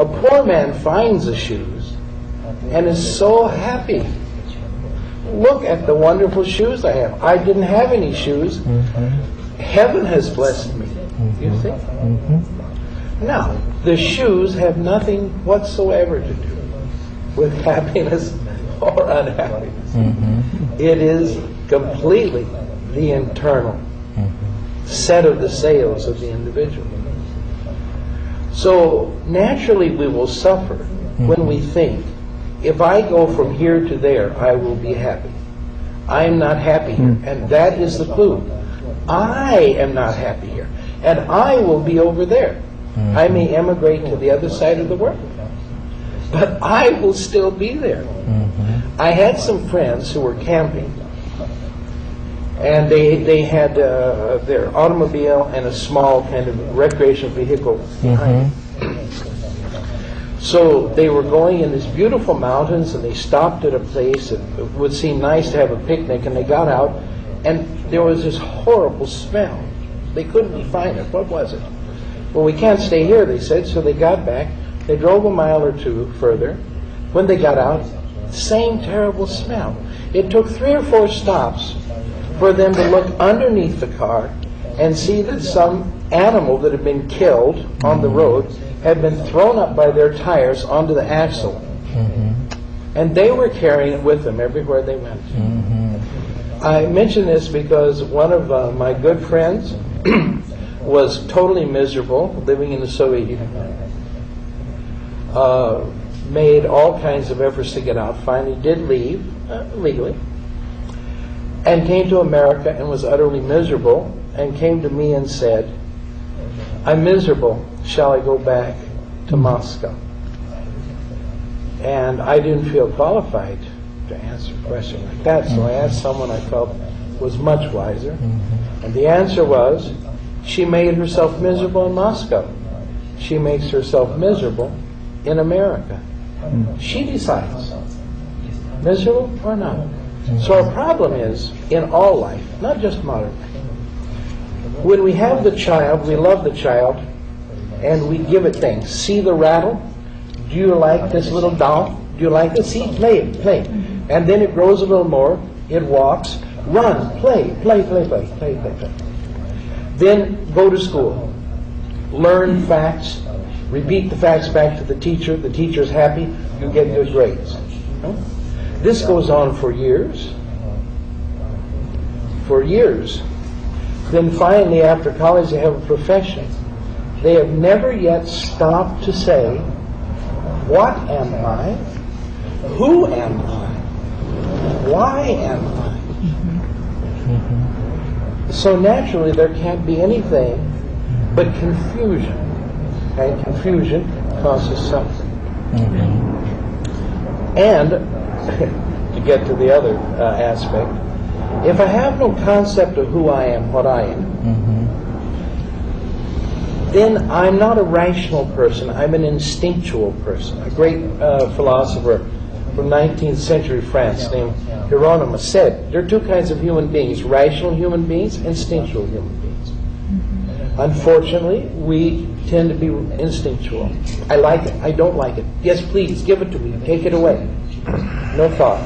A poor man finds the shoes and is so happy. Look at the wonderful shoes I have. I didn't have any shoes. Heaven has blessed me. You see? Now, the shoes have nothing whatsoever to do with happiness or unhappiness. It is completely the internal set of the sails of the individual. So naturally we will suffer when we think, if I go from here to there, I will be happy. I am not happy here. And that is the clue. I am not happy here. And I will be over there. I may emigrate to the other side of the world. But I will still be there. I had some friends who were camping. And they had their automobile and a small kind of recreational vehicle behind. So they were going in these beautiful mountains, and they stopped at a place that would seem nice to have a picnic, and they got out, and there was this horrible smell. They couldn't define it. What was it? Well, we can't stay here, they said, so they got back. They drove a mile or two further. When they got out, same terrible smell. It took 3 or 4 stops for them to look underneath the car and see that some animal that had been killed on the road had been thrown up by their tires onto the axle. And they were carrying it with them everywhere they went. I mention this because one of my good friends was totally miserable living in the Soviet Union. Made all kinds of efforts to get out. Finally did leave legally, and came to America and was utterly miserable, and came to me and said, I'm miserable. Shall I go back to Moscow? And I didn't feel qualified to answer a question like that, so I asked someone I felt was much wiser. And the answer was, she made herself miserable in Moscow. She makes herself miserable in America. She decides, miserable or not. So our problem is, in all life, not just modern life, when we have the child, we love the child, and we give it things. See the rattle? Do you like this little doll? Do you like it? See, play it, play it. And then it grows a little more, it walks, run, play. Then go to school. Learn facts, repeat the facts back to the teacher's happy, you get good grades. This goes on for years. For years. Then finally, after college, they have a profession. They have never yet stopped to say, what am I? Who am I? Why am I? So naturally, there can't be anything but confusion. And confusion causes suffering. And, to get to the other aspect, if I have no concept of who I am, what I am, then I'm not a rational person. I'm an instinctual person. A great philosopher from 19th century France named Hieronymus said, there are 2 kinds of human beings, rational human beings, instinctual human beings. Unfortunately, we tend to be instinctual. I like it. I don't like it. Yes, please, give it to me. Take it away. No thought.